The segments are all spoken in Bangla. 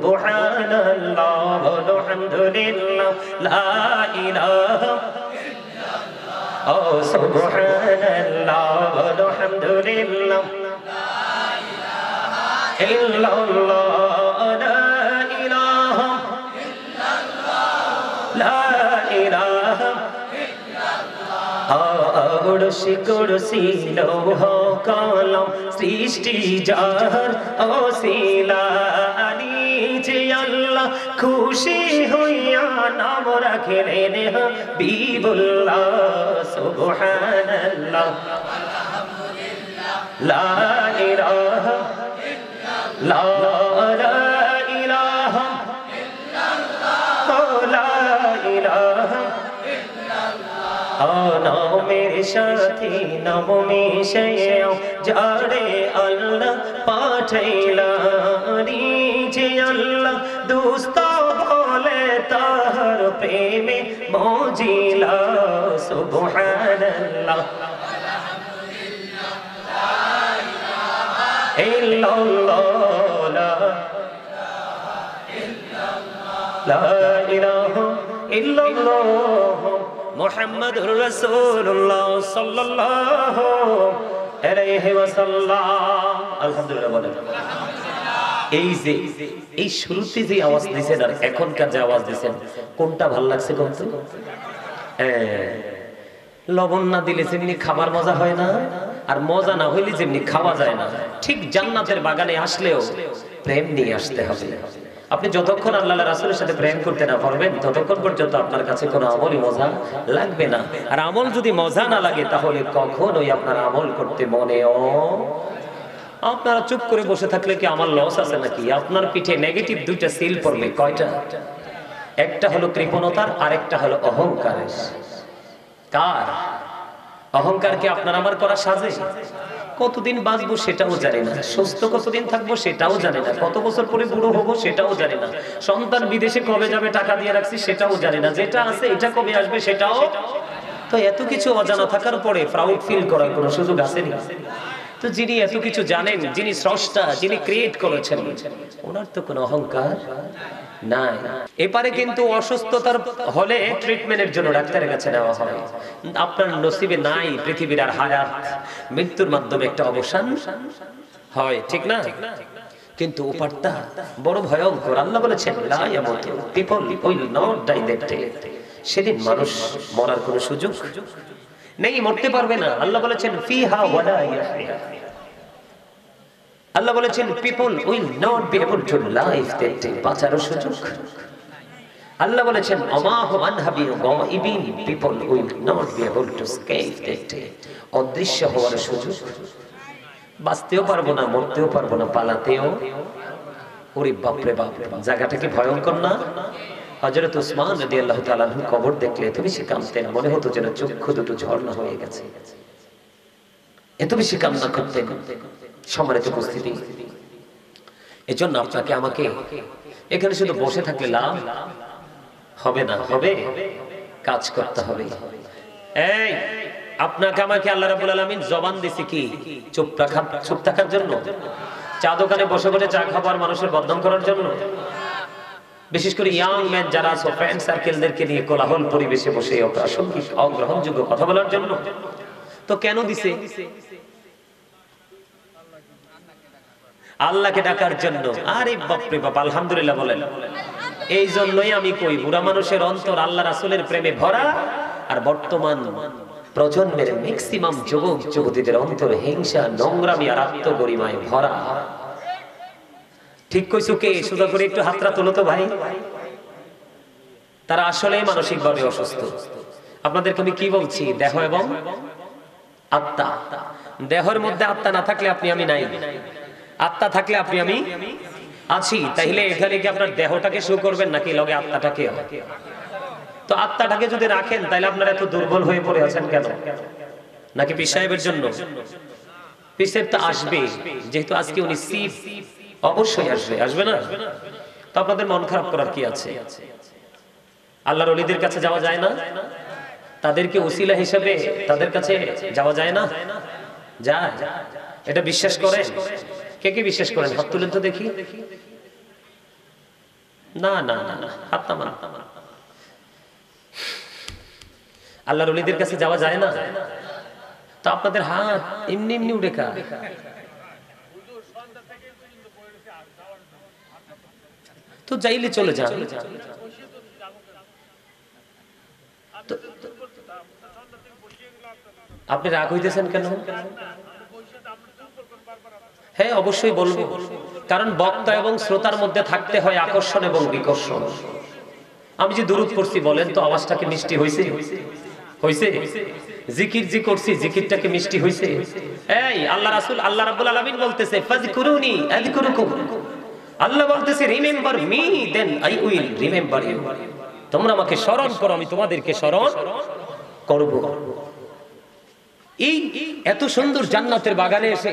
সুবহানাল্লাহ আলহামদুলিল্লাহ লা ইলাহা ও সুবহানাল্লাহ আলহামদুলিল্লাহ লা ইলাহা ইল্লাল্লাহ লা ইলাহা ইল্লাল্লাহ লা ইলাহা আরশি কুরসি লৌহ কলম সৃষ্টি যার ওসিলা যে আল্লাহ খুশি হইয়া নাম রাখলেন হাবিবুল্লাহ সুবহানাল্লাহ আলহামদুলিল্লাহ লা ইলাহা ইল্লাল্লাহ লা ইলাহা ইল্লাল্লাহ লা ইলাহা নামের সাথে নাম মিশাইয়া যারে আল্লাহ পাঠাইলা যে আল্লাহ দোস্ত বলে তাহার প্রেমে মজিলা সুবহানাল্লাহ আলহামদুলিল্লাহ লা ইলাহা ইল্লাল্লাহ লা ইলাহা ইল্লাল্লাহ মুহাম্মাদুর রাসূলুল্লাহ সাল্লাল্লাহু আলাইহি ওয়াসাল্লাম আলহামদুলিল্লাহ বলেন এই শুরুতে যে আওয়াজ দিছেন আর এখনকার যে আওয়াজ দিছেন কোনটা ভালো লাগছে কোন তো লবণ না দিলে যেমনি খাবার মজা হয় না আর মজা না হইলে যেমনি খাওয়া যায় না ঠিক জান্নাতের বাগানে আসলেও প্রেম নিয়ে আসতে হবে আপনি যতক্ষণ আল্লাহর রাসূলের সাথে প্রেম করতে না পারবেন ততক্ষণ পর্যন্ত আপনার কাছে কোনো আমলই মজা লাগবে না আর আমল যদি মজা না লাগে তাহলে কখনোই আপনার আমল করতে মনেও আপনারা চুপ করে বসে থাকলে কি আমার লস আছে নাকি আপনার পিঠে নেগেটিভ দুইটা সিল পড়বে কয়টা একটা হলো কৃপণতার আর একটা হলো অহংকারের কার অহংকার কি আপনার আমার করা সাজে কতদিন বাঁচবো সেটাও জানি না সুস্থ কতদিন থাকবো সেটাও জানি না কত বছর পরে বুড়ো হবো সেটাও জানি না সন্তান বিদেশে কবে যাবে টাকা দিয়ে রাখছি সেটাও জানি না যেটা আছে এটা কবে আসবে সেটাও তো এত কিছু অজানা থাকার পরে প্রাউড ফিল করার কোনো সুযোগ আসেনি তো যিনি এত কিছু জানেন যিনি স্রষ্টা যিনি ক্রিয়েট করেছেন ওনার তো কোনো অহংকার নাই এপারে কিন্তু অসুস্থতার হলে ট্রিটমেন্টের জন্য ডাক্তারের কাছে নেওয়া হয় আপনার নসিবে নাই পৃথিবীর আর হায়াত মৃত্যুর মাধ্যমে একটা অবসান হয় ঠিক না কিন্তু ওপারটা বড় ভয়ঙ্কর আল্লাহ বলেছেন লা ইয়ামুতু people will not die that day সেদিন মানুষ মরার কোনো সুযোগ নেই মরতে পারবে না আল্লাহ বলেছেন ফিহা ওয়ালা ইয়াহয়া আল্লাহ বলেছেন people will not be able to live that day বাঁচার সুযোগ আল্লাহ বলেছেন আমাহু আনহাবি গায়বিন people will not be able to escape that day অদৃশ্য হওয়ার সুযোগ বাঁচতেও পারবো না মরতেও পারবো না পালাতেও ওরে বাপ রে বাপ জায়গাটা কি ভয়ঙ্কর না হযরত উসমান রাদিয়াল্লাহু তাআলা আনহু কবর দেখলে এত বেশি কাঁদতেন মনে হতো যেন চক্ষু দুটো ঝর্ণা হয়ে গেছে এত বেশি কান্না করতেন সম্মানিত উপস্থিতি এজন্য আপনাকে আমাকে এখানে শুধু বসে থাকলে লাভ হবে না হবে কাজ করতে হবে এই আপনাকে আমাকে আল্লাহ রাব্বুল আলামিন জবান দিয়েছে কি চুপ থাকার জন্য চা দোকানে বসে বসে চা খাবার মানুষের বদনাম করার জন্য বিশেষ করে ইয়াং ম্যান যারা আছে ফ্রেন্ড সার্কেলদেরকে নিয়ে কোলাহল পরিবেশে বসে অপ্রাসঙ্গিক অগ্রহণযোগ্য কথা বলার জন্য তো কেন দিছে আল্লাহকে ডাকার জন্য আরে বাপ রে বাপ আলহামদুলিল্লাহ বলেন এই জন্যই আমি কই বুড়া মানুষের অন্তর আল্লাহ রাসূলের প্রেমে ভরা আর বর্তমান প্রজন্মের ম্যাক্সিমাম যুবক যুবতীদের অন্তর হিংসা নোংরামি আর আত্মগরিমায় ভরা ঠিক কইছো কে সুদা করে একটু হাতটা তোলো তো ভাই তারা আসলেই মানসিকভাবে অসুস্থ আপনাদেরকে আমি কি বলছি দেহ এবং আত্মা দেহের মধ্যে আত্মা না থাকলে আপনি আমি নাই আত্মা থাকলে আপনি আমি আছি তাইলে এখানে কি আপনার দেহটাকে শো করবেন নাকি লগে আত্মাটাকে তো আত্মাটাকে যদি রাখেন তাহলে আপনারা এত দুর্বল হয়ে পড়ে আছেন কেন নাকি পীর সাহেবের জন্য পীর সাহেব তো আসবে যেহেতু আজকে উনি সিফ অবশ্যই আসবে না তো আপনাদের মন খারাপ করার কি আছে আল্লাহর ওলিদের কাছে যাওয়া যায় না তাদেরকে ওসিলা হিসেবে তাদের কাছে যাওয়া যায় না যায় এটা বিশ্বাস করেন কে কে বিশ্বাস করেন হাত তুলেন তো দেখি না না না না, হাত নামান। আল্লাহর ওলিদের কাছে যাওয়া যায় না, তো আপনাদের হাত এমনি এমনি উঠে কা? তো যাইলে চলে যান। আপনি রাগ হইতেছেন কেন? হ্যাঁ অবশ্যই বলবো, কারণ বক্তা এবং শ্রোতার মধ্যে থাকতে হয় আকর্ষণ এবং বিকর্ষণ। আমি যে দুরূদ পড়ছি বলেন তো, আওয়াজটা কি মিষ্টি হইছে? হইছে? জিকির জি করছি, জিকিরটা কি মিষ্টি হইছে? এই আল্লাহ রাসূল, আল্লাহ রাব্বুল আলামিন বলতেছে ফাযকুরুনি আযকুরুকুম। আল্লাহ বলতেছে remember me then I will remember you. তোমরা আমাকে স্মরণ করো, আমি তোমাদেরকে স্মরণ করব। এই এত সুন্দর জান্নাতের বাগানে এসে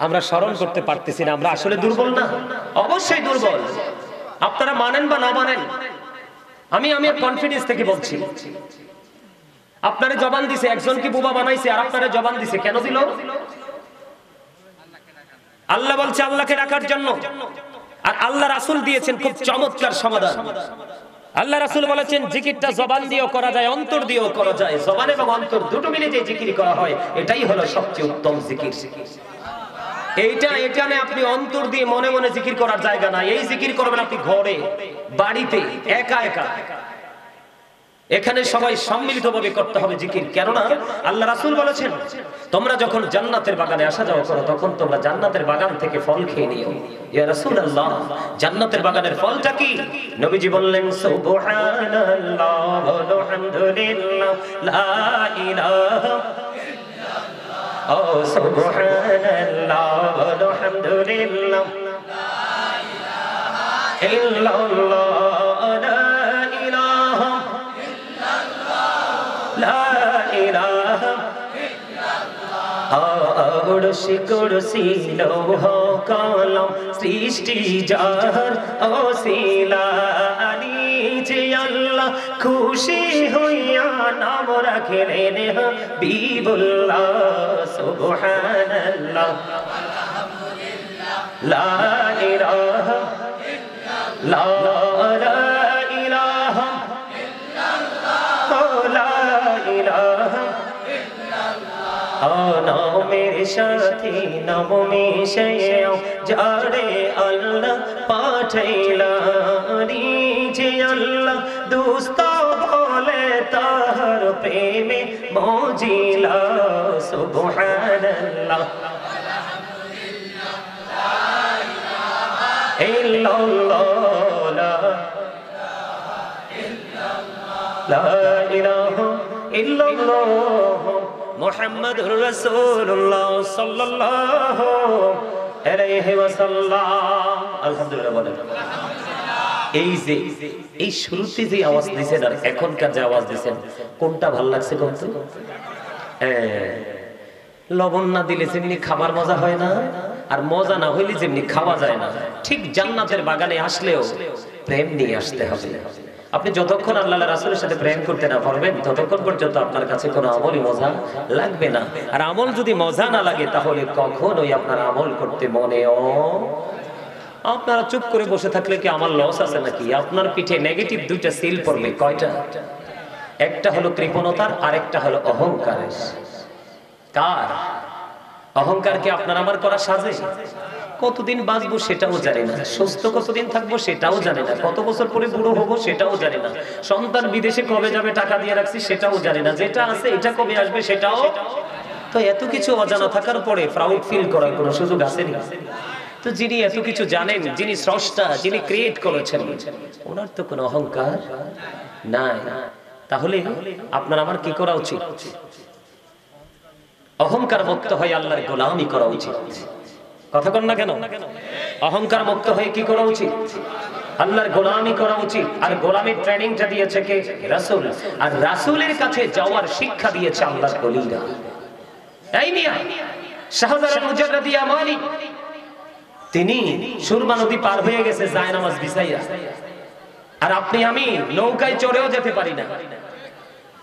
আমরা স্মরণ করতে পারতেছি না, আমরা আসলে দুর্বল না? অবশ্যই দুর্বল। আপনারা মানেন বা না মানেন, আমি কনফিডেন্স থেকে বলছি। আপনারে জবান দিছে, একজনকে বোবা বানাইছে, আর আপনারে জবান দিছে কেন দিল? আল্লাহ বলছে আল্লাহকে রাখার জন্য, আর আল্লাহ রাসূল দিয়েছেন খুব চমৎকার সমাধান। আল্লাহ রাসূল বলেছেন জিকিরটা জবান দিয়েও করা যায়, অন্তর দিয়েও করা যায়। জবান এবং অন্তর দুটো মিলে যে জিকির করা হয়, এটাই হলো সবচেয়ে উত্তম জিকির। এইটা এখানে আপনি অন্তর দিয়ে মনে মনে জিকির করার জায়গা না। এই জিকির করবেন আপনি ঘরে, বাড়িতে, একা একা। এখানে সবাই সম্মিলিতভাবে করতে হবে জিকির। কেননা আল্লাহ রাসূল বলেছেন তোমরা যখন জান্নাতের বাগানে আসা যাওয়া করো, তখন তোমরা জান্নাতের বাগান থেকে ফল খেয়ে নিও। ইয়া রাসূলুল্লাহ, জান্নাতের বাগানের ফলটা কি? নবীজি বললেন সুবহানাল্লাহ আলহামদুলিল্লাহ লা ইলাহা ইল্লাল্লাহ। ও সুবহানাল্লাহ আলহামদুলিল্লাহ লা ইলাহা ইল্লাল্লাহ আরশে কুরসি লৌহ কলম সৃষ্টি যার ওসিলা আলী যে আল্লাহ খুশি হইয়া নাম রাখলেন হাবিবুল্লাহ। সুবহানাল্লাহ আলহামদুলিল্লাহ লা ইলাহা ইল্লাল্লাহ লা ইলাহা ইল্লাল্লাহ লা ইলাহা নামের সাথে নাম মিশাইয়া যারে আল্লাহ পাঠাইলা যে আল্লাহ দুস্ত বলে তার প্রেমে মজিলা। সুবহানাল্লাহ আলহামদুলিল্লাহ লা ইলাহা ইল্লাল্লাহ লা ইলাহা ইল্লাল্লাহ মুহাম্মাদুর রাসূলুল্লাহ সাল্লাল্লাহু আলাইহি ওয়াসাল্লাম। আলহামদুলিল্লাহ বলেন। এই যে এই শুরুতে যে আওয়াজ দিয়েছেন আর এখনকার যে আওয়াজ দিয়েছেন, কোনটা ভালো লাগছে কোনটা? লবণ না দিলে যেমনি খাবার মজা হয় না, আর মজা না হইলে যেমনি খাওয়া যায় না, ঠিক জান্নাতের বাগানে আসলেও প্রেম নিয়ে আসতে হবে। আপনি যতক্ষণ আল্লাহ রাসূলের সাথে প্রেম করতে না পারবেন, ততক্ষণ পর্যন্ত আপনার কাছে কোনো আমলই মজা লাগবে না। আর আমল যদি মজা না লাগে, তাহলে কখনোই আপনার আমল করতে মনেও। আপনারা চুপ করে বসে থাকলে কি আমার লস আছে নাকি? আপনার পিঠে নেগেটিভ দুইটা সিল পড়বে। কয়টা? একটা হলো কৃপণতার, আর একটা হলো অহংকারের। কার? অহংকারকে আপনার আমার করা সাজে? কতদিন বাঁচবো সেটাও জানি না, সুস্থ কতদিন থাকবো সেটাও জানি না, কত বছর পরে বুড়ো হবো সেটাও জানি না, সন্তান বিদেশে কবে যাবে টাকা দিয়ে রাখছি সেটাও জানি না, যেটা আছে এটা কবে আসবে সেটাও। তো এত কিছু অজানা থাকার পরে প্রাউড ফিল করার কোনো সুযোগ আসেনি। তো যিনি এত কিছু জানেন, যিনি স্রষ্টা, যিনি ক্রিয়েট করেছেন, ওনার তো কোনো অহংকার নাই। তাহলে আপনার আমার কি করা উচিত? অহংকার মুক্ত হয়ে আল্লাহর গোলামি করা উচিত। কথা কন না কেন? অহংকার মুক্ত হয়ে কি করা উচিত? আল্লাহর গোলামি করা উচিত। আর গোলামির ট্রেনিংটা দিয়েছে কে? রাসূল। আর রাসূলের কাছে যাওয়ার শিক্ষা দিয়েছে আল্লাহর ওলিরা। এই মিয়া শাহজালাল মুজাদ্দিদ আমানি, তিনি সুরমা নদী পার হয়ে গেছে জায়নামাজ বিছাইয়া, আর আপনি আমি নৌকায় চড়েও যেতে পারি না।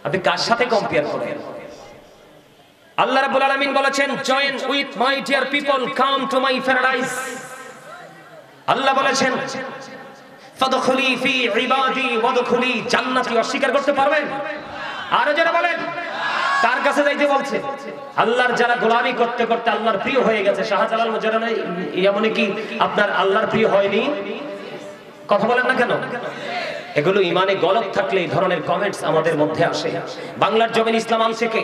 আপনি কার সাথে কম্পেয়ার করেন? আল্লাহ রাব্বুল আলামিন বলেছেন, join with my dear people, come to my paradise. আল্লাহ বলেছেন ফাদখুলি ফি ইবাদি ওয়াদখুলি জান্নাতি, অস্বীকার করতে পারবেন? আর যারা বলেন তার কাছে যাইতে বলছে। আল্লাহর যারা গোলামি করতে করতে আল্লাহর প্রিয় হয়ে গেছে, শাহজালাল মুজাররদ এমন কি আপনার আল্লাহর প্রিয় হয়নি? কথা বলেন না কেন? এগুলো ইমানে গলত থাকলে এই ধরনের কমেন্টস আমাদের মধ্যে আসে। বাংলার জমিন ইসলাম আনছে কে?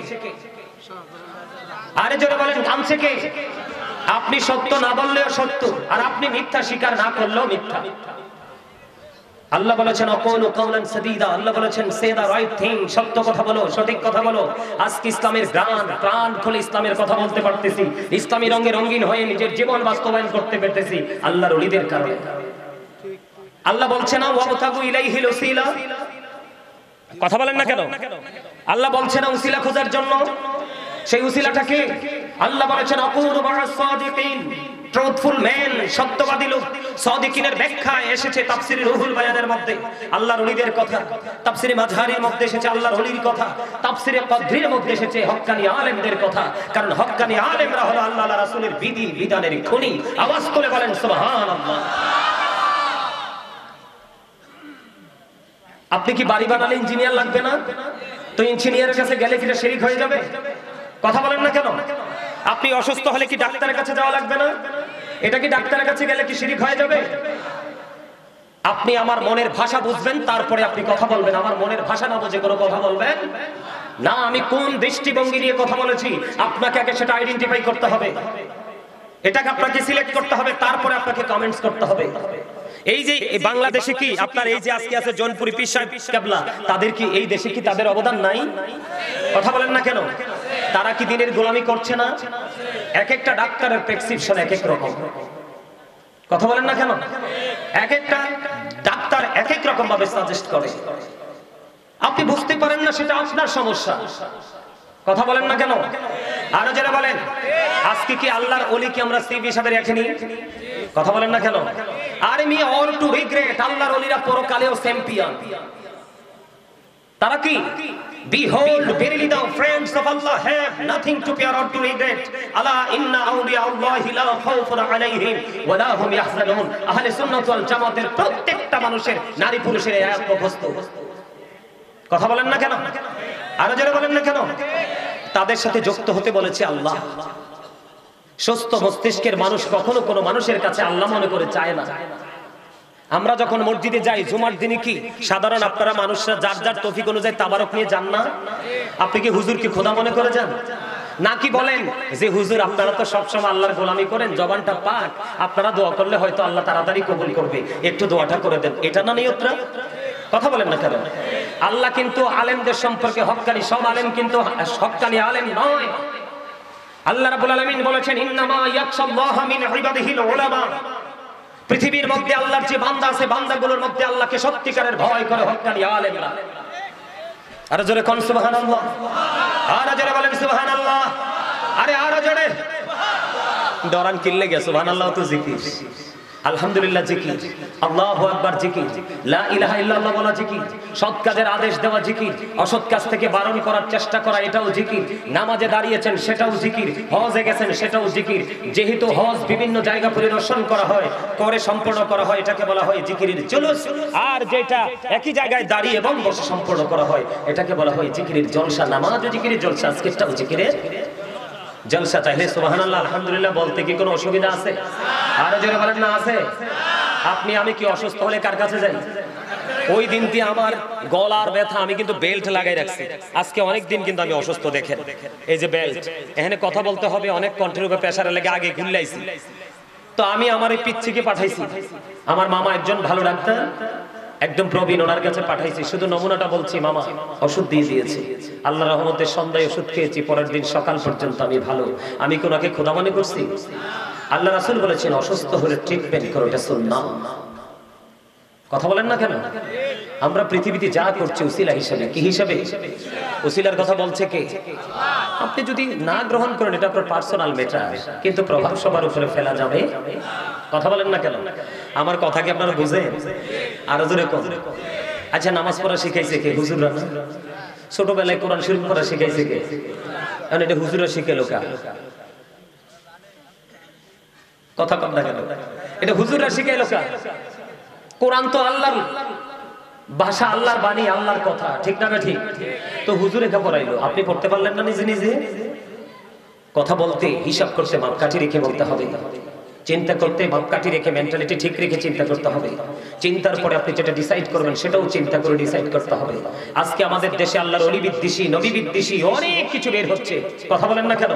আরে যারা বলেন আনছে কে? আপনি সত্য না বললেও সত্য, আর আপনি মিথ্যা স্বীকার না করলেও মিথ্যা। আল্লাহ বলেছেন আকুলু কাওলান সাদীদা, আল্লাহ বলেছেন সে দা রাইট থিং, সত্য কথা বলো, সঠিক কথা বলো। আজকে ইসলামের প্রাণ খুলে ইসলামের কথা বলতে পারতেছি, ইসলামী রঙে রঙিন হয়ে নিজের জীবন বাস্তবায়ন করতে পেরেছি আল্লাহর ওলিদের কারণে। আল্লাহ বলছেন না ওয়াবতাগু ইলাইহিল ওসিলা, কথা বলেন না কেন? আল্লাহ বলছেন না ওসিলা খোঁজার জন্য, সেই ওসিলাটা কি? আল্লাহ বলেছেন আকুলু মা'আস সাদিকিন, ট্রুথফুল ম্যান, সত্যবাদী লোক। সাদিকিনের ব্যাখ্যা এসেছে তাফসীরে রুহুল বায়ানের মধ্যে আল্লাহর ওলিদের কথা, তাফসীরে মাযহারির মধ্যে এসেছে আল্লাহর ওলির কথা, তাফসীরে কদরির মধ্যে এসেছে হক্কানি আলেমদের কথা। কারণ হক্কানি আলেমরা হলো আল্লাহ আর রাসূলের বিধি বিধানের খনি। আওয়াজ করে বলেন সুবহানাল্লাহ। আপনি কি বাড়ি বানালে ইঞ্জিনিয়ার লাগবে না? তো ইঞ্জিনিয়ারের কাছে গেলে কি শিরক হয়ে যাবে? কথা বলেন না কেন? আপনি অসুস্থ হলে কি ডাক্তারের কাছে যাওয়া লাগবে না? এটা কি ডাক্তারের কাছে গেলে কি শিরক হয়ে যাবে? আপনি আমার মনের ভাষা বুঝবেন, তারপরে আপনি কথা বলবেন। আমার মনের ভাষা না বুঝে কোনো কথা বলবেন না। আমি কোন দৃষ্টিভঙ্গি নিয়ে কথা বলেছি আপনাকে আগে সেটা আইডেন্টিফাই করতে হবে, এটাকে আপনাকে সিলেক্ট করতে হবে, তারপরে আপনাকে কমেন্টস করতে হবে। এই যে বাংলাদেশে কি আপনার এই যে আজকে আছে জৌনপুরি পীর সাহেব কেবলা, তাদের কি এই দেশে কি তাদের অবদান নাই? কথা বলেন না কেন? তারা কি দিনের গোলামি করছে না? এক একটা ডাক্তারের প্রেসক্রিপশন এক এক রকম। কথা বলেন না কেন? এক একটা ডাক্তার এক এক রকম ভাবে সাজেস্ট করে। আপনি বুঝতে পারেন না, সেটা আপনার সমস্যা। কথা বলেন না কেন? আরো যারা বলেন আজকে কি আল্লাহর ওলি কি আমরা সিভ হিসাবে রাখিনি? কথা বলেন না কেন? আরে মি অল টু রিগ্রেট, আল্লাহর ওলিরা পরকালেও চ্যাম্পিয়ন। তারা কি? Behold, verily the friends of Allah have nothing to fear or to regret. Ala inna awliya Allahi la khawfun alayhim wa la hum yahzanun. আহলে সুন্নাত ওয়াল জামাতের প্রত্যেকটা মানুষের, নারী পুরুষের এই আয়াত মুখস্থ। কথা বলেন না কেন? আরো যারা বলেন না কেন? তাদের সাথে যুক্ত হতে বলেছে আল্লাহ। সুস্থ মস্তিষ্কের মানুষ কখনো কোনো মানুষের কাছে আল্লাহ মনে করে চায় না। আমরা যখন মসজিদে যাই জুমার দিনে কি সাধারণ আপনারা মানুষরা যার যার তৌফিক অনুযায়ী তাবারক নিয়ে যান না? আপনি কি হুজুরকে খোদা মনে করে যান? নাকি বলেন যে হুজুর আপনারা তো সবসময় আল্লাহর গোলামি করেন, জবানটা পাক, আপনারা দোয়া করলে হয়তো আল্লাহ তাড়াতাড়ি কবুল করবে, একটু দোয়াটা করে দেন, এটা না নিয়তরা? কথা বলেন না কেন? আল্লাহ কিন্তু আলেমদের সম্পর্কে হক্কানি, সব আলেম কিন্তু হক্কানি আলেম নয়। আল্লাহ রাব্বুল আলামিন বলেছেন ইন্নামা ইয়াখশাল্লাহা মিন ইবাদিহিল উলামা। পৃথিবীর মধ্যে আল্লাহর যে বান্দা আছে, বান্দাগুলোর মধ্যে আল্লাহকে সত্যিকারের ভয় করে হক্কানি আলেমরা। আরো জোরে কোন সুবহানাল্লাহ, আরো জোরে বলেন সুবহানাল্লাহ। আরে আরো জোরে ডরান কিল্লে গে সুবহানাল্লাহ তো জিকির, আলহামদুলিল্লাহ জিকির, আল্লাহু আকবার জিকির, লা ইলাহা ইল্লাল্লাহ বলা জিকির, সৎ কাজের আদেশ দেওয়া জিকির, অসৎ কাজ থেকে বারণ করার চেষ্টা করা এটাও জিকির, নামাজে দাঁড়িয়েছেন সেটাও জিকির, হজে গেছেন সেটাও জিকির। যেহেতু হজ বিভিন্ন জায়গা পরিদর্শন করা হয়, করে সম্পূর্ণ করা হয়, এটাকে বলা হয় জিকিরের জুলুস। আর যেটা একই জায়গায় দাঁড়িয়ে এবং বসে সম্পূর্ণ করা হয়, এটাকে বলা হয় জিকিরের জলসা। নামাজও জিকিরের জলসা, আজকেরটাও জিকিরের জলসা। চাইলে সুবহানাল্লাহ আলহামদুলিল্লাহ বলতে কি কোনো অসুবিধা আছে? আরো জোরে বলেন না আছে? আপনি আমি কি অসুস্থ হলে কার কাছে যাই? ওই দিনটি আমার গলার ব্যথা, আমি কিন্তু বেল্ট লাগাই রাখছি। আজকে অনেক দিন কিন্তু আমি অসুস্থ, দেখেন এই যে বেল্ট, এখানে কথা বলতে হবে, অনেক কণ্ঠের উপরে প্রেসারে লেগে আগে ঘুরলাইছি। তো আমি আমার এই পিচ্ছিকে পাঠাইছি, আমার মামা একজন ভালো ডাক্তার, একদম প্রবীণ, ওনার কাছে পাঠাইছি। শুধু নমুনাটা বলছি, মামা ওষুধ দিয়ে দিয়েছে, আল্লাহর রহমতে সন্ধ্যায় ওষুধ খেয়েছি, পরের দিন সকাল পর্যন্ত আমি ভালো। আমি কোনাকে খোদা মনে করছি? আল্লাহ রাসূল বলেছেন অসুস্থ হলে ট্রিটমেন্ট করো, এটা সুন্নাহ। কথা বলেন না কেন? আমরা পৃথিবীতে যা করছি উসিলা হিসেবে, কি হিসেবে? উসিলার কথা বলছে কে? আপনি যদি না গ্রহণ করেন এটা আপনার পার্সোনাল ম্যাটার, কিন্তু প্রভাব সবার উপরে ফেলা যাবে। কথা বলেন না কেন? আমার কথা কি আপনারা বুঝেন? আরো জোরে কোন? আচ্ছা, নামাজ পড়া শিখাইছে কে? হুজুররা না? ছোটবেলায় কোরআন শরীফ পড়া শিখাইছে কে? কারণ এটা হুজুররা শিখাইলো কা? কথা কম না কেন? এটা হুজুররা শিখাইলো কা? কোরআন তো আল্লাহর ভাষা, আল্লাহর বাণী, আল্লাহর কথা, ঠিক না ঠিক? তো হুজুর একা পড়াইলো, আপনি পড়তে পারলেন না নিজে নিজে? কথা বলতে, হিসাব করতে মাপকাঠি রেখে বলতে হবে, চিন্তা করতে মাপকাঠি রেখে, মেন্টালিটি ঠিক রেখে চিন্তা করতে হবে। চিন্তার পরে আপনি যেটা ডিসাইড করবেন সেটাও চিন্তা করে ডিসাইড করতে হবে। আজকে আমাদের দেশে আল্লাহর ওলি বিদ্বেষী, নবী বিদ্বেষী অনেক কিছু বের হচ্ছে, কথা বলেন না কেন?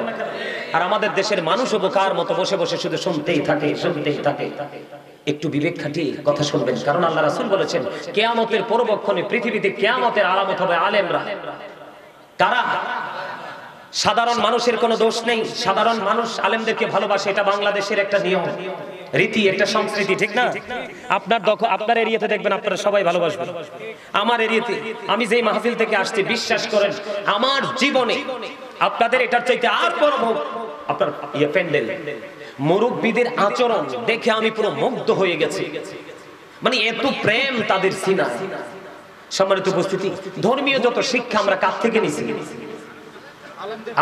আর আমাদের দেশের মানুষও বোকার মতো বসে বসে শুধু শুনতেই থাকে, শুনতেই থাকে। একটু বিবেক খাটিয়ে কথা শুনবেন, কারণ আল্লাহ রাসূল বলেছেন কিয়ামতের পূর্বক্ষণে পৃথিবীতে কিয়ামতের আলামত হবে আলেমরা। কারা? সাধারণ মানুষের কোনো দোষ নেই, সাধারণ মানুষ আলেমদেরকে ভালোবাসে, এটা বাংলাদেশের একটা নিয়ম, রীতি, একটা সংস্কৃতি, ঠিক না? আপনার এরিয়াতে দেখবেন আপনারা সবাই ভালোবাসবেন। আমার এরিয়াতে আমি যেই মাহফিল থেকে আসছি, বিশ্বাস করেন আমার জীবনে আপনাদের এটার চাইতে আর বড় আপনার প্যান্ডেল, মুরব্বীদের আচরণ দেখে আমি পুরো মুগ্ধ হয়ে গেছি। মানে এত প্রেম তাদের সিনায়। সম্মানিত উপস্থিতি, ধর্মীয় যত শিক্ষা আমরা কার থেকে নিছি?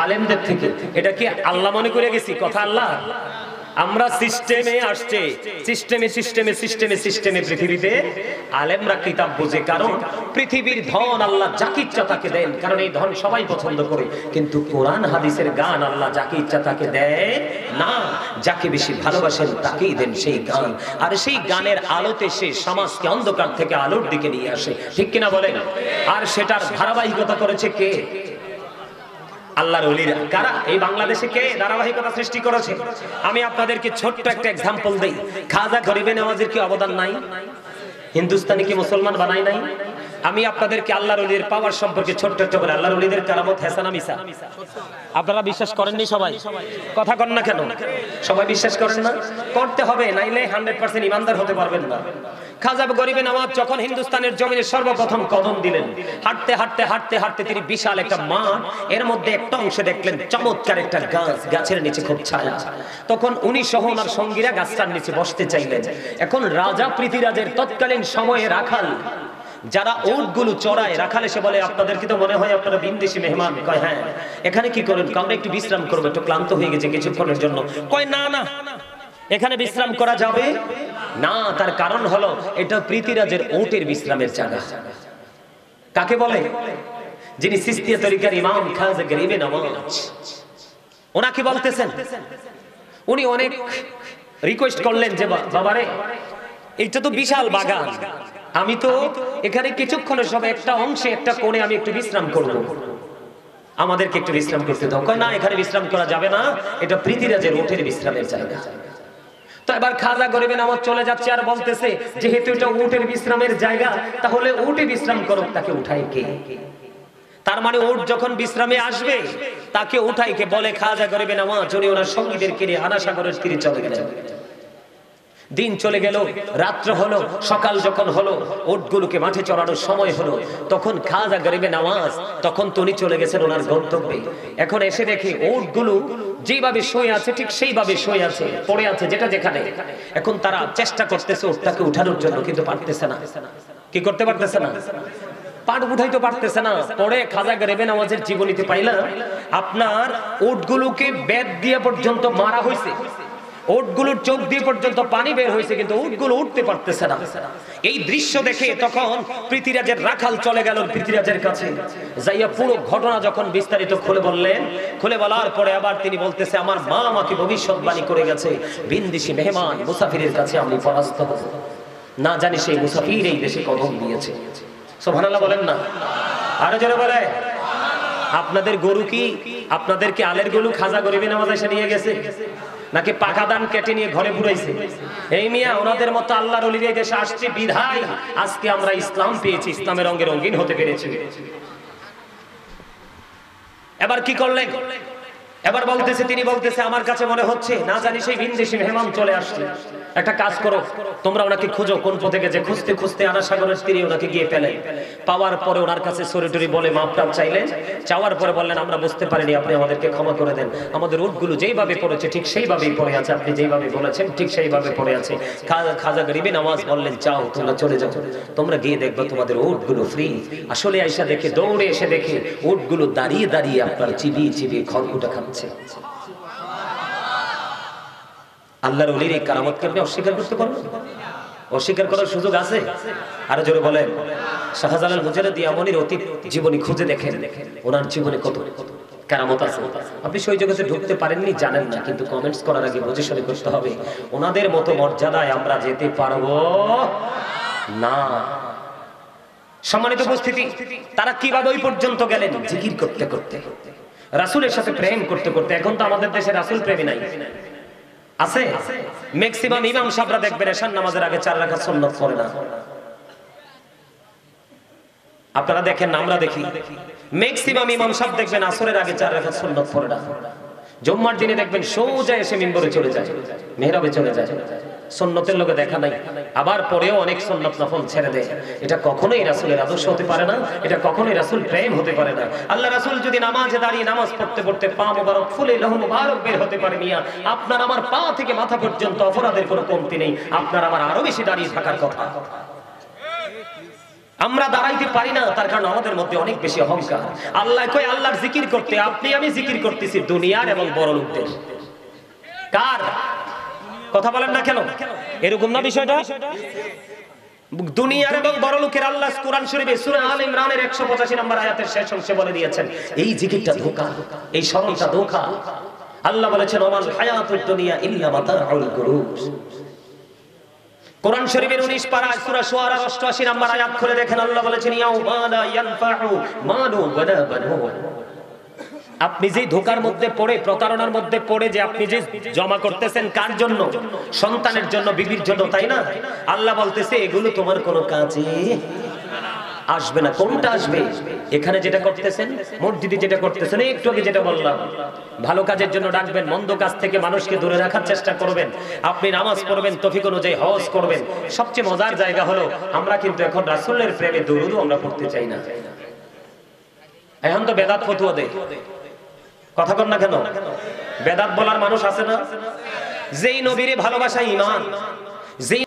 আলেমদের থেকে। এটা কি আল্লাহ মনে করে গেছি? কথা আল্লাহ। আমরা সিস্টেমে আসছে, সিস্টেমে পৃথিবীতে আলেমরা কিতাব বোঝে, কারণ পৃথিবীর ধন আল্লাহ যাকে ইচ্ছা তাকে দেন, কারণ এই ধন সবাই পছন্দ করে। কিন্তু কোরআন হাদিসের গান আল্লাহ যাকে ইচ্ছা তাকে দেয় না, যাকে বেশি ভালোবাসেন তাকেই দেন সেই গান। আর সেই গানের আলোতে সে সমাজকে অন্ধকার থেকে আলোর দিকে নিয়ে আসে, ঠিক কিনা বলেন? আর সেটার ধারাবাহিকতা করেছে কে? আল্লাহর ওলিরা। কারা? এই বাংলাদেশে কে ধারাবাহিকতা সৃষ্টি করেছে? আমি আপনাদেরকে ছোট্ট একটা এক্সাম্পল দেই। খাজা গরিবে নওয়াজের কি অবদান নাই? হিন্দুস্তানি কি মুসলমান বানাই নাই? আমি আপনাদেরকে আল্লাহর ওলিদের পাওয়ার সম্পর্কে ছোট্ট একটা বলে, আল্লাহর ওলিদের কারামত হাসানা মিসা আপনারা বিশ্বাস করেননি? সবাই কথা কন না কেন? সবাই বিশ্বাস করেন না? করতে হবে, নাইলে 100% ইমানদার হতে পারবেন না। খাজা গরিবে নওয়াজ যখন হিন্দুস্তানের জমিনে সর্বপ্রথম কদম দিলেন, হাঁটতে হাঁটতে হাঁটতে হাঁটতে তিনি বিশাল একটা মাঠ, এর মধ্যে একটা অংশে দেখলেন চমৎকার একটা গাছ, গাছের নিচে খুব ছায়া। তখন উনি সহ ওনার সঙ্গীরা গাছটার নিচে বসতে চাইলেন। এখন রাজা পৃথিরাজের তৎকালীন সময়ে রাখাল যারা উটগুলো চড়ায়, রাখাল এসে বলে, আপনাদেরকে তো মনে হয় আপনারা বিদেশি মেহমান। কয় হ্যাঁ। এখানে কি করেন? আমরা একটু বিশ্রাম করবো, একটু ক্লান্ত হয়ে গেছে কিছুক্ষণের জন্য। কয় না না, এখানে বিশ্রাম করা যাবে না। তার কারণ হলো এটা পৃথিরাজের উটের বিশ্রামের জায়গা। কাকে বলে? যিনি সিস্তিয়া তরিকার ইমাম খাজা গরিবে নওয়াজ, ওনাকে বলতেছেন। উনি অনেক রিকোয়েস্ট করলেন যে বাবারে, এটা তো বিশাল বাগান, আমি তো এখানে কিছুক্ষণের সব একটা অংশে একটা কোণে আমি একটু বিশ্রাম করব, আমাদেরকে একটু বিশ্রাম করতে দাও। কয় না, এখানে বিশ্রাম করা যাবে না, এটা পৃথিরাজের উটের বিশ্রামের জায়গা। তো এবার খাজা গরিবে নওয়াজ চলে যাচ্ছে আর বলতেছে, যেহেতু এটা উটের বিশ্রামের জায়গা, তাহলে উটে বিশ্রাম করুক, তাকে উঠাই কে? তার মানে উট যখন বিশ্রামে আসবে তাকে উঠাই কে? বলে খাজা গরিবে নওয়াজ। উনি ওনার সঙ্গীদেরকে নিয়ে আনা সাগরের তীরে চলে গেলেন। দিন চলে গেল, রাত্র হলো, সকাল যখন হলো, উটগুলোকে মাঠে চড়ানোর সময় হলো, তখন খাজা গরিবে নওয়াজ তখন তিনি চলে গেছেন ওনার গন্তব্যে। এখন এসে দেখে উটগুলো যেভাবে শুয়ে আছে ঠিক সেইভাবে শুয়ে আছে, পড়ে আছে যেটা যেখানে। এখন তারা চেষ্টা করতেছে উটটাকে উঠানোর জন্য, কিন্তু পারতেছে না। কি করতে পারতেছে না? পাট উঠাইতে পারতেছে না। পরে খাজা গরিবে নওয়াজের জীবনীতে পাইলাম আপনার উটগুলোকে বেত দিয়ে পর্যন্ত মারা হয়েছে, উটগুলোর চোখ দিয়ে পর্যন্ত পানি বের হয়েছে, কিন্তু উটগুলো উঠতে পারতেছে না। এই দৃশ্য দেখে তখন পৃথিরাজের রাখাল চলে গেল পৃথিরাজের কাছে, যাইয়া পুরো ঘটনা যখন বিস্তারিত খুলে বললেন, খুলে বলার পরে আবার তিনি বলতেছে, আমার মা আমাকে ভবিষ্যৎবাণী করে গেছে, বিন্দিসি মেহমান মুসাফিরের কাছে আমি পরাস্ত হব, না জানি সেই মুসাফির এই দেশে কদম দিয়েছে। সুবহানাল্লাহ বলেন না? আরো জোরে বলে। আপনাদের গরু কি, আপনাদেরকে আলের গরু খাজা গরিবে নওয়াজ এসে নিয়ে গেছে, নাকি পাকা দান কেটে নিয়ে ঘরে পুরাইছে? এই মিয়া, ওনাদের মতো আল্লাহর ওলিরা এই দেশে আসছে বিধায় আজকে আমরা ইসলাম পেয়েছি, ইসলামের রঙে রঙিন হতে পেরেছি। এবার কি করলেন? এবার বলতেছে, তিনি বলতেছে, আমার কাছে মনে হচ্ছে না জানি সেই বিদেশি মেহমান চলে আসছে। একটা কাজ করো, তোমরা ওনাকে খুঁজো, কোন পথে গেছে। খুঁজতে খুঁজতে আনা সাগরের তীরে ওনাকে গিয়ে পেলেন। পাওয়ার পরে ওনার কাছে সরিটরি বলে মাপটাপ চাইলেন। চাওয়ার পরে বললেন, আমরা বুঝতে পারিনি, আপনি আমাদেরকে ক্ষমা করে দেন। আমাদের উটগুলো যেইভাবে পড়েছে ঠিক সেইভাবেই পড়ে আছে, আপনি যেইভাবে বলেছেন ঠিক সেইভাবে পড়ে আছে। খাজা গরিবে নওয়াজ বললেন, যাও তোমরা চলে যাও, তোমরা গিয়ে দেখবে তোমাদের উটগুলো ফ্রি। আসলে আইসা দেখে, দৌড়ে এসে দেখে উটগুলো দাঁড়িয়ে দাঁড়িয়ে আপনার চিবিয়ে চিবিয়ে খড়কুটা খাচ্ছে। আল্লাহর ওলির এই কারামতকে আপনি অস্বীকার করতে পারবেন? অস্বীকার করার সুযোগ আছে? আরো জোরে বলেন। শাহজালাল মুজাহিদী আমনির অতীত জীবনী খুঁজে দেখেন, ওনার জীবনে কত কেরামত আছে। আপনি সেই জগতে ঢুকতে পারেননি, জানেন না, কিন্তু কমেন্টস করার আগে বুঝে শুনে করতে হবে। ওনাদের মতো মর্যাদায় আমরা যেতে পারবো না। সম্মানিত উপস্থিতি, তারা কিভাবে ওই পর্যন্ত গেলেন? জিকির করতে করতে, রাসূলের সাথে প্রেম করতে করতে। এখন তো আমাদের দেশে রাসূল প্রেমী নাই, আছে? ম্যাক্সিমাম ইমাম সাহেবরা দেখবেন এশার নামাজের আগে 4 রাকাত সুন্নাত পড়ে না। আপনারা দেখেন, আমরা দেখি, ম্যাক্সিমাম ইমাম সাহেব দেখবেন আসরের আগে 4 রাকাত সুন্নাত পড়ে না। জুম্মার দিনে দেখবেন সোজা এসে মিম্বরে চলে যায়, মেহরাবে চলে যায়, সুন্নতের লোকে দেখা নাই। আবার পরেও অনেক সুন্নাত নফল ছেড়ে দেয়। এটা কখনোই রাসূলের আদর্শ হতে পারে না, এটা কখনোই রাসূল প্রেম হতে পারে না। আল্লাহ রাসূল যদি নামাজে দাঁড়িয়ে নামাজ পড়তে পড়তে পা মোবারক ফুলে লহু মুবারক বের হতে পারে মিয়া, আপনার আমার পা থেকে মাথা পর্যন্ত অপরাধের কোনো কমতি নেই। আপনার আমার আরো বেশি দাঁড়িয়ে থাকার কথা। আমরা দাঁড়াইতে পারি না, তার কারণ আমাদের মধ্যে অনেক বেশি অহংকার। আল্লাহ কই আল্লাহর জিকির করতে, আপনি আমি জিকির করতেছি দুনিয়ার এবং বড় লোকদের। কার কথা বলেন না কেন? এরকম না বিষয়টা? দুনিয়ার এবং বড় লোকের। আল্লাহ কোরআন শরীফে সূরা আল ইমরানের 185 নম্বর আয়াতের শেষ অংশে বলে দিয়েছেন, এই জিকিরটা ধোঁকা, এই শরণটা ধোঁকা। আল্লাহ বলেছেন, ওয়াল হায়াতুদ দুনিয়া ইল্লা মাতাউল গুরুর। কোরআন শরীফের 19 পারা সূরা শুআরা 88 নম্বর আয়াত খুলে দেখেন, আল্লাহ বলেছেন, ইয়াউমা লা ইয়ানফাউ মালু ওয়ালা বানুন। আপনি যে ধোঁকার মধ্যে পড়ে, প্রতারণার মধ্যে পড়ে যে আপনি যে জমা করতেছেন, কার জন্য? সন্তানের জন্য, বিবির জন্য, তাই না? আল্লাহ বলতেছে এগুলো তোমার কোনো কাজে আসবে না। কোনটা আসবে? এখানে যেটা করতেছেন, মসজিদে যেটা করতেছেন, একটু আগে যেটা বললাম, ভালো কাজের জন্য ডাকবেন, মন্দ কাজ থেকে মানুষকে দূরে রাখার চেষ্টা করবেন, আপনি নামাজ পড়বেন, তৌফিক অনুযায়ী হজ করবেন। সবচেয়ে মজার জায়গা হলো আমরা কিন্তু এখন রাসূলের প্রেমে দরুদও আমরা পড়তে চাই না। এখন তো বেদাত ফতোয়া দেয়, কথা কন না কেন? বেদাত বলার মানুষ আছে না? যেই নবীরে ভালোবাসা ঈমান, যেই